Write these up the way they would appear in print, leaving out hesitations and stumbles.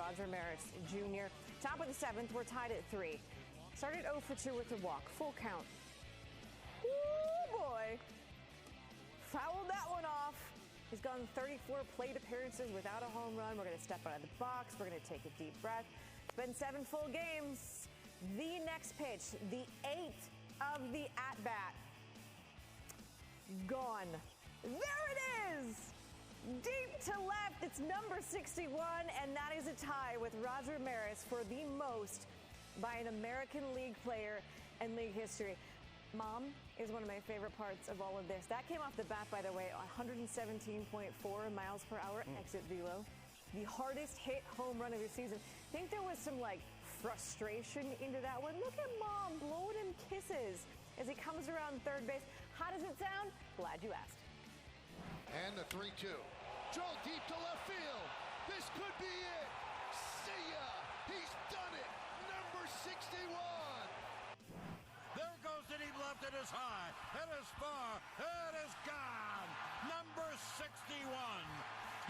Roger Maris Jr. Top of the seventh, we're tied at 3. Started 0 for 2 with a walk, full count. Oh boy. Fouled that one off. He's gone 34 plate appearances without a home run. We're going to step out of the box. We're going to take a deep breath. It's been 7 full games. The next pitch, the 8th of the at-bat. Gone. There it is! Deep to left, it's number 61, and that is a tie with Roger Maris for the most by an American League player in league history. Mom is one of my favorite parts of all of this. That came off the bat, by the way, 117.4 miles per hour exit velo. The hardest hit home run of the season. I think there was some, frustration into that one. Look at Mom blowing him kisses as he comes around third base. How does it sound? Glad you asked. And the 3-2. Drilled deep to left field. This could be it. See ya. He's done it. Number 61. There goes the deep left. It is high. It is far. It is gone. Number 61.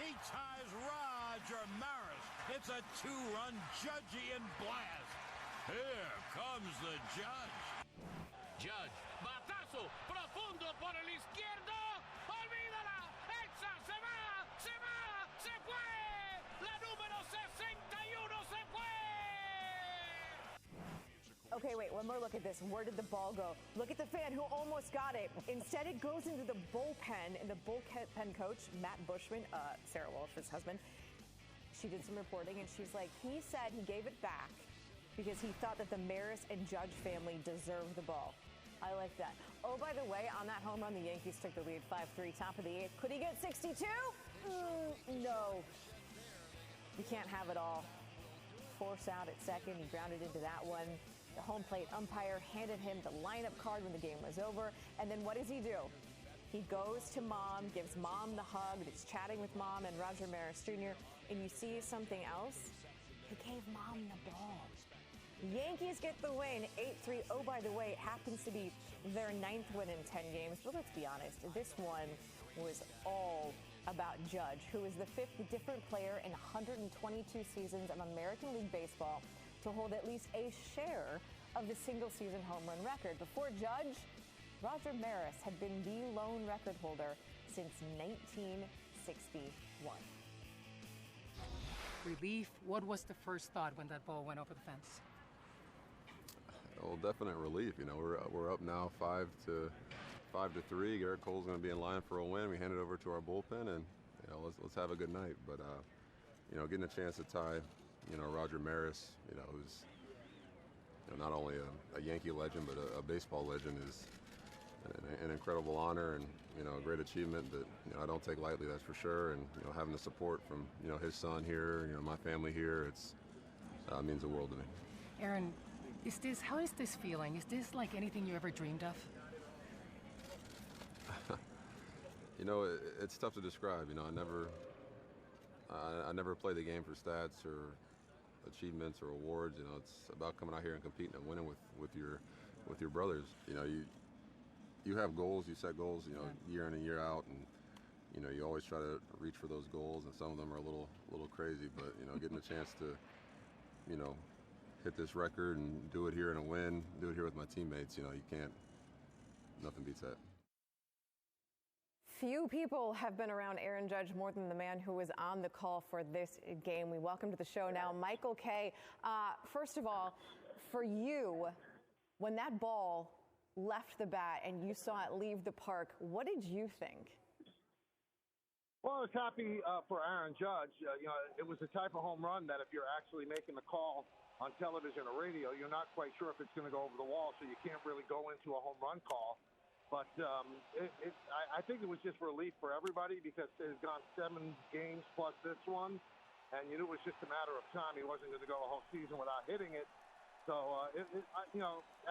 He ties Roger Maris. It's a 2-run Judgian blast. Here comes the Judge. Judge, batazo, profundo por el izquierdo. Olvídala. Esa se va, se va, se fue. La número 61 se fue. Okay, wait, one more look at this. Where did the ball go? Look at the fan who almost got it. Instead, it goes into the bullpen, and the bullpen coach, Matt Bushman, Sarah Walsh's husband, she did some reporting, and she's like, he said he gave it back because he thought that the Maris and Judge family deserved the ball. I like that. Oh, by the way, on that home run, the Yankees took the lead 5-3, top of the 8th. Could he get 62? No. You can't have it all. Force out at second. He grounded into that one. The home plate umpire handed him the lineup card when the game was over. And then what does he do? He goes to Mom, gives Mom the hug. He's chatting with Mom and Roger Maris Jr. And you see something else? He gave Mom the ball. Yankees get the win, 8-3. Oh, by the way, it happens to be their 9th win in 10 games. But let's be honest, this one was all about Judge, who is the 5th different player in 122 seasons of American League Baseball to hold at least a share of the single-season home run record. Before Judge, Roger Maris had been the lone record holder since 1961. Relief. What was the first thought when that ball went over the fence? Well, definite relief. We're up now 5-3. Garrett Cole's going to be in line for a win. We hand it over to our bullpen, and let's have a good night. But getting a chance to tie, Roger Maris, who's not only a Yankee legend but a baseball legend, is an incredible honor and a great achievement that I don't take lightly. That's for sure. And having the support from his son here, my family here, it means the world to me. Aaron, how is this feeling? Is this like anything you ever dreamed of? It's tough to describe. I never played the game for stats or achievements or awards. It's about coming out here and competing and winning with your brothers. You have goals, you set goals, year in and year out, and you always try to reach for those goals, and some of them are a little crazy. But getting a chance to hit this record and do it here in a win, do it here with my teammates, nothing beats that. Few people have been around Aaron Judge more than the man who was on the call for this game. We welcome to the show now Michael Kay. First of all, for you, when that ball left the bat and you saw it leave the park, what did you think? Well, I was happy for Aaron Judge. It was the type of home run that if you're actually making the call on television or radio, you're not quite sure if it's going to go over the wall, so you can't really go into a home run call. But I think it was just relief for everybody because it has gone 7 games plus this one, and you knew it was just a matter of time. He wasn't going to go a whole season without hitting it. So,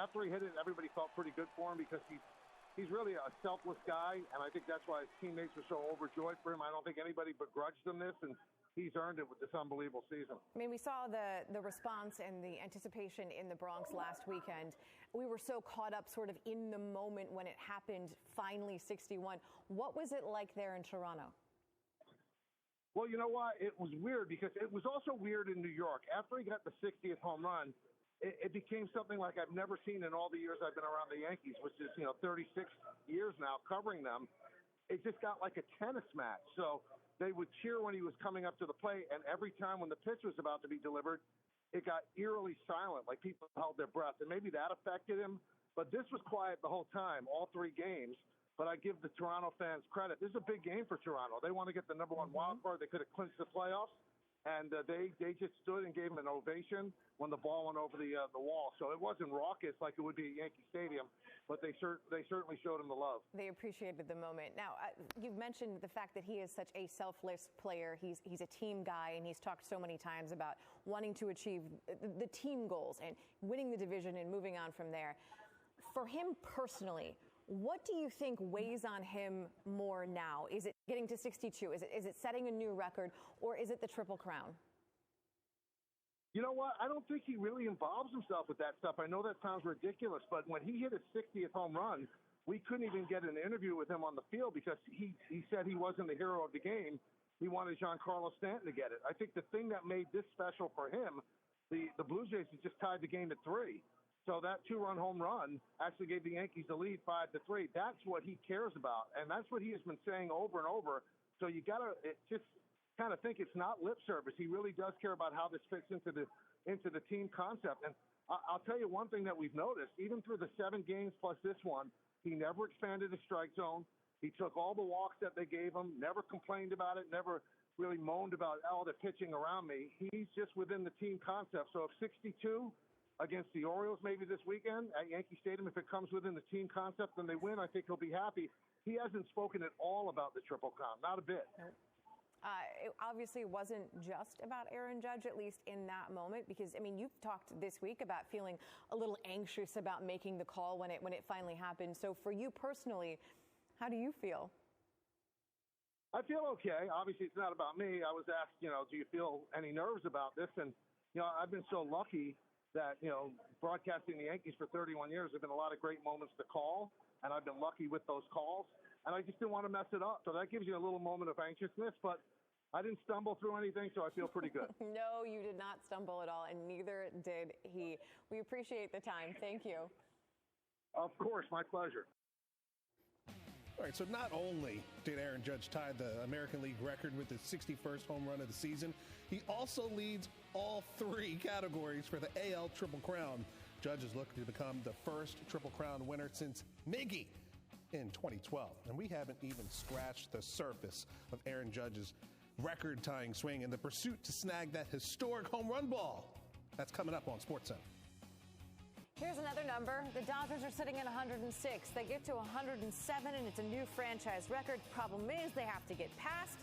after he hit it, everybody felt pretty good for him because he's really a selfless guy, and I think that's why his teammates were so overjoyed for him. I don't think anybody begrudged him this, and he's earned it with this unbelievable season. I mean, we saw the response and the anticipation in the Bronx last weekend. We were so caught up sort of in the moment when it happened, finally 61. What was it like there in Toronto? Well, you know what? It was weird because it was also weird in New York. After he got the 60th home run, it became something like I've never seen in all the years I've been around the Yankees, which is, 36 years now covering them. It just got like a tennis match. So they would cheer when he was coming up to the plate, and every time when the pitch was about to be delivered, it got eerily silent, like people held their breath. And maybe that affected him, but this was quiet the whole time, all three games. But I give the Toronto fans credit. This is a big game for Toronto. They want to get the number one wild card. They could have clinched the playoffs, and they just stood and gave him an ovation when the ball went over the wall. So it wasn't raucous like it would be at Yankee Stadium, but they certainly showed him the love. They appreciated the moment. Now, you've mentioned the fact that he is such a selfless player. He's a team guy, and he's talked so many times about wanting to achieve the team goals and winning the division and moving on from there. For him personally, what do you think weighs on him more now? Is it getting to 62? Is it setting a new record, or is it the Triple Crown? You know what? I don't think he really involves himself with that stuff. I know that sounds ridiculous, but when he hit his 60th home run, we couldn't even get an interview with him on the field because he said he wasn't the hero of the game. He wanted Giancarlo Stanton to get it. I think the thing that made this special for him, the Blue Jays had just tied the game at 3. So that 2-run home run actually gave the Yankees the lead 5-3. That's what he cares about, and that's what he has been saying over and over. So you got to just kind of think it's not lip service. He really does care about how this fits into the team concept. And I'll tell you one thing that we've noticed, even through the 7 games plus this one, he never expanded his strike zone. He took all the walks that they gave him, never complained about it, never really moaned about, oh, they're pitching around me. He's just within the team concept. So if 62 against the Orioles maybe this weekend at Yankee Stadium, if it comes within the team concept and they win, I think he'll be happy. He hasn't spoken at all about the Triple Crown, not a bit. It obviously wasn't just about Aaron Judge, at least in that moment, because, I mean, you've talked this week about feeling a little anxious about making the call when it finally happened. So for you personally, how do you feel? I feel okay. Obviously, it's not about me. I was asked, do you feel any nerves about this? And, I've been so lucky that, broadcasting the Yankees for 31 years, there have been a lot of great moments to call, and I've been lucky with those calls, and I just didn't want to mess it up. So that gives you a little moment of anxiousness, but I didn't stumble through anything, so I feel pretty good. No, you did not stumble at all, and neither did he. We appreciate the time. Thank you. Of course, my pleasure. All right, so not only did Aaron Judge tie the American League record with his 61st home run of the season, he also leads all 3 categories for the AL Triple Crown. Judge is looking to become the first Triple Crown winner since Miggy in 2012. And we haven't even scratched the surface of Aaron Judge's record-tying swing in the pursuit to snag that historic home run ball. That's coming up on SportsCenter. Here's another number. The Dodgers are sitting at 106. They get to 107, and it's a new franchise record. Problem is, they have to get past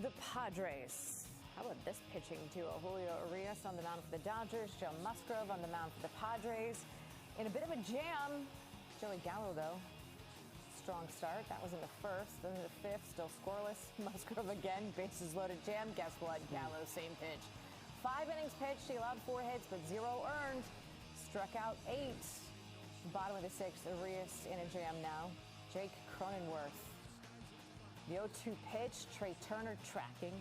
the Padres. How about this pitching duo? Julio Urias on the mound for the Dodgers, Joe Musgrove on the mound for the Padres. In a bit of a jam, Joey Gallo, though. Strong start. That was in the first. Then in the 5th, still scoreless. Musgrove again, bases loaded jam. Guess what? Gallo, same pitch. 5 innings pitched. He allowed 4 hits, but 0 earned. Struck out 8. Bottom of the 6th, Urias in a jam now. Jake Cronenworth. The 0-2 pitch. Trey Turner tracking.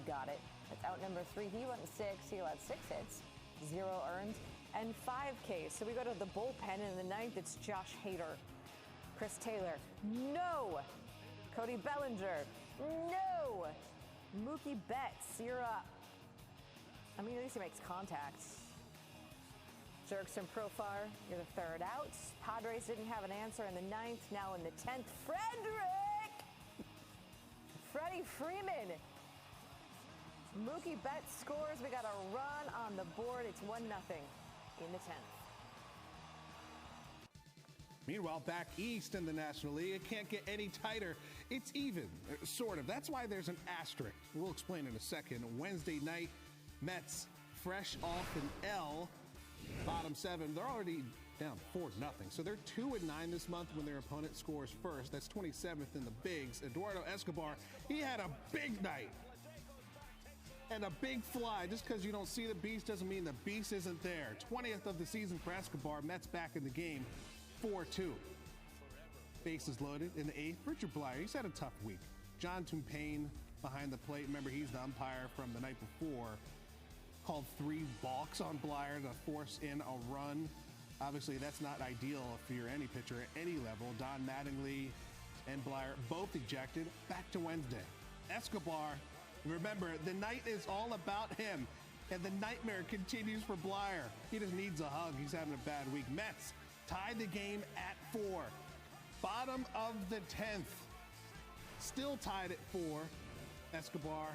Got it. That's out number 3. He went 6. He allowed 6 hits. 0 earned. And 5 Ks. So we go to the bullpen. In the 9th, it's Josh Hader. Chris Taylor. No. Cody Bellinger. No. Mookie Betts. You're up. I mean, at least he makes contact. Jerkson Profar, you're the 3rd out. Padres didn't have an answer in the 9th. Now in the 10th, Freddie Freeman. Mookie Betts scores. We got a run on the board. It's 1-0 in the 10th. Meanwhile, back east in the National League, it can't get any tighter. It's even, sort of. That's why there's an asterisk. We'll explain in a second. Wednesday night, Mets fresh off an L. Bottom 7, they're already down 4-0. So they're 2-9 this month when their opponent scores first. That's 27th in the bigs. Eduardo Escobar, he had a big night. And a big fly. Just because you don't see the beast doesn't mean the beast isn't there. 20th of the season for Escobar. Mets back in the game, 4-2. Bases loaded in the 8th. Richard Blyer, he's had a tough week. John Tumpain, behind the plate. Remember, he's the umpire from the night before. Called 3 balks on Blyer to force in a run. Obviously, that's not ideal if you're any pitcher at any level. Don Mattingly and Blyer both ejected. Back to Wednesday. Escobar, remember, the night is all about him, and the nightmare continues for Blyer. He just needs a hug. He's having a bad week. Mets tied the game at 4. Bottom of the 10th. Still tied at 4. Escobar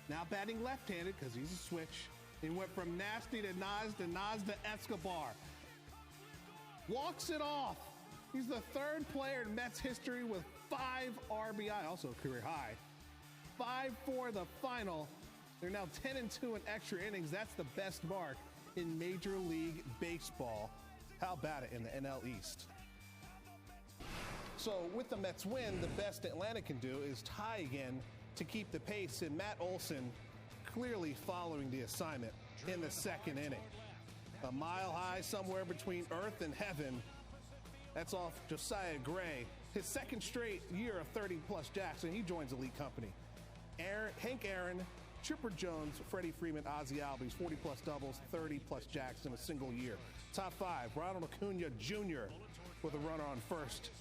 now batting left-handed because he's a switch. He went from nasty to Nas to Escobar. Walks it off. He's the 3rd player in Mets history with 5 RBI, also a career high. 5-4 the final. They're now 10-2 in extra innings. That's the best mark in Major League Baseball. How about it in the NL East? So with the Mets win, the best Atlanta can do is tie again to keep the pace, and Matt Olson clearly following the assignment in the 2nd inning. A mile high somewhere between earth and heaven. That's off Josiah Gray. His 2nd straight year of 30-plus jacks, and he joins elite company. Hank Aaron, Chipper Jones, Freddie Freeman, Ozzie Albies, 40-plus doubles, 30-plus jacks in a single year. Top 5, Ronald Acuna Jr. with a runner on first.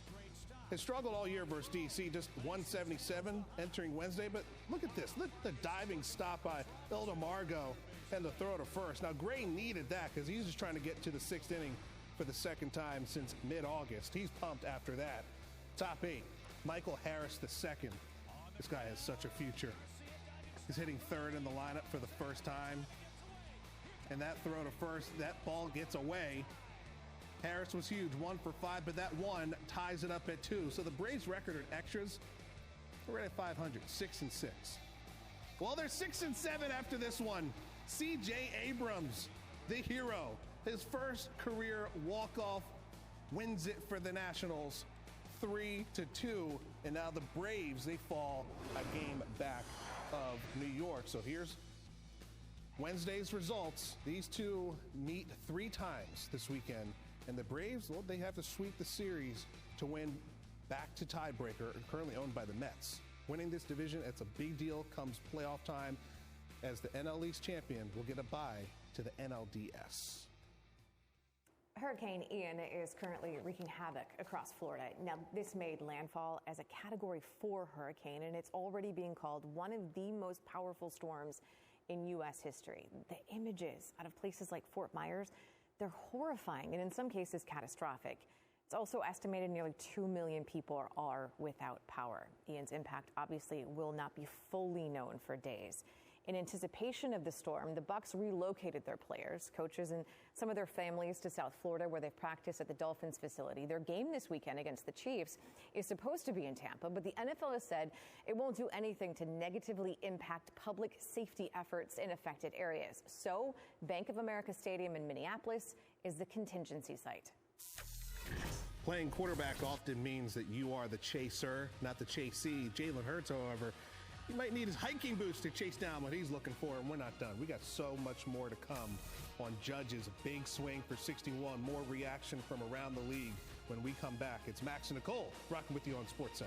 Has struggled all year versus DC, just 177 entering Wednesday, but look at this. Look at the diving stop by Ildemargo and the throw to first. Now, Gray needed that because he's just trying to get to the 6th inning for the 2nd time since mid-August. He's pumped after that. Top 8, Michael Harris II. This guy has such a future. He's hitting 3rd in the lineup for the first time. And that throw to first, that ball gets away. Harris was huge, 1 for 5, but that 1 ties it up at 2. So the Braves' record at extras, we're at 500, 6-6. Well, they're 6-7 after this one. C.J. Abrams, the hero, his first career walk-off, wins it for the Nationals, 3-2. And now the Braves, they fall a game back of New York. So here's Wednesday's results. These two meet 3 times this weekend. And the Braves, well, they have to sweep the series to win back to tiebreaker, currently owned by the Mets. Winning this division, it's a big deal comes playoff time, as the NL East champion will get a bye to the NLDS. Hurricane Ian is currently wreaking havoc across Florida. Now, this made landfall as a Category 4 hurricane, and it's already being called one of the most powerful storms in U.S. history. The images out of places like Fort Myers, they're horrifying and in some cases catastrophic. It's also estimated nearly 2 million people are without power. Ian's impact obviously will not be fully known for days. In anticipation of the storm, the Bucs relocated their players, coaches, and some of their families to South Florida, where they've practiced at the Dolphins facility. Their game this weekend against the Chiefs is supposed to be in Tampa, but the NFL has said it won't do anything to negatively impact public safety efforts in affected areas. So, Bank of America Stadium in Minneapolis is the contingency site. Playing quarterback often means that you are the chaser, not the chasee. Jalen Hurts, however, he might need his hiking boots to chase down what he's looking for, and we're not done. We got so much more to come on Judge's big swing for 61. More reaction from around the league when we come back. It's Max and Nicole rocking with you on SportsCenter.